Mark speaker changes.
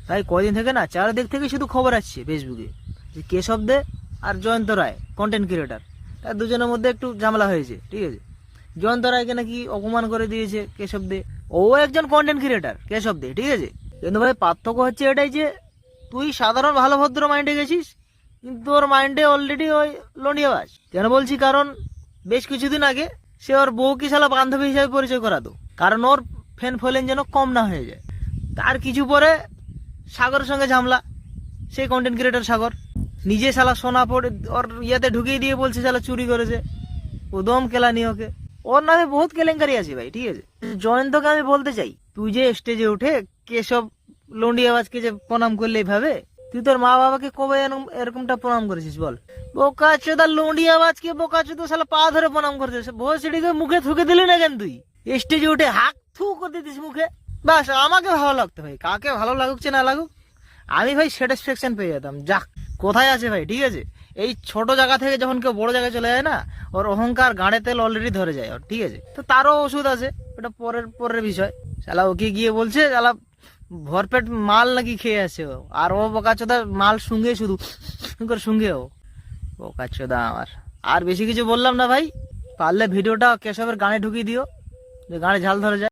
Speaker 1: ভাই কদিন থেকে না চারিদিক থেকে শুধু খবর আসছে ফেসবুকে যে কেশব দে আর জয়ন্ত রায় কন্টেন্ট ক্রিয়েটার, তার দুজনের মধ্যে একটু ঝামেলা হয়েছে। ঠিক আছে, জয়ন্ত রায়কে নাকি অপমান করে দিয়েছে কেশব দে। ও একজন কন্টেন্ট ক্রিয়েটার কেশব দে, ঠিক আছে। কিন্তু ভাই পার্থক্য হচ্ছে এটাই যে তুই সাধারণ ভালো ভদ্র মাইন্ডে গেছিস, কিন্তু তোর মাইন্ডে অলরেডি ওই লন্ডিয়াবাজ। কেন বলছি, কারণ বেশ কিছুদিন আগে সে ওর বউকে শালা বান্ধবী হিসাবে পরিচয় করাতো, কারণ ওর ফ্যান ফলোয়িং যেন কম না হয়ে যায়। তার কিছু পরে সাগরের সঙ্গে ঝামলা, সেই কন্টেন্ট ক্রিয়েটার সাগর নিজে শালা সোনা পড়ে ওর ইয়াতে ঢুকিয়ে দিয়ে বলছে শালা চুরি করেছে, ও দম কেলানি ওকে। ওর নামে বহুত কেলেঙ্কারি আছে ভাই, ঠিক আছে। জয়ন্তকে আমি বলতে চাই, তুই যে স্টেজে উঠে কেসব লন্ডিয়াবাজকে যে প্রণাম করলে এইভাবে, তুই তোর মা বাবাকে কবে এরকমটা প্রণাম করেছিস বল? বোকা চোদা লন্ডিয়াবাজকে বোকা চোদা শালা পা ধরে প্রণাম করেছিস, ভোসড়িকে মুখে থুকে দিলি না কেন? তুই স্টেজে উঠে হাক থু করে দিস মুখে, বাস আমাকে ভালো লাগতো ভাই। কাকে ভালো লাগুক না লাগুক, আমি ভাই স্যাটিসফ্যাকশন পেয়ে যেতাম। যাক, কোথায় আছে ভাই, ঠিক আছে। এই ছোট জায়গা থেকে যখন কেউ বড় জায়গায় চলে যায় না, ওর অহংকার গাঁড়ে তেল অলরেডি ধরে যায় ওর, ঠিক আছে। তো তারও ওষুধ আছে, ওটা পরের পরের বিষয়। শালা ওকে গিয়ে বলছে শালা ভরপেট মাল নাকি খেয়ে আছে ও, আর ও বোকাচোদা মাল শুঙ্গে শুধু করে শুঙ্গে ও বোকাচোদা আমার। আর বেশি কিছু বললাম না ভাই, পারলে ভিডিওটা কেশবের গানে ঢুকিয়ে দিও, যে গানে ঝাল ধরে যায়।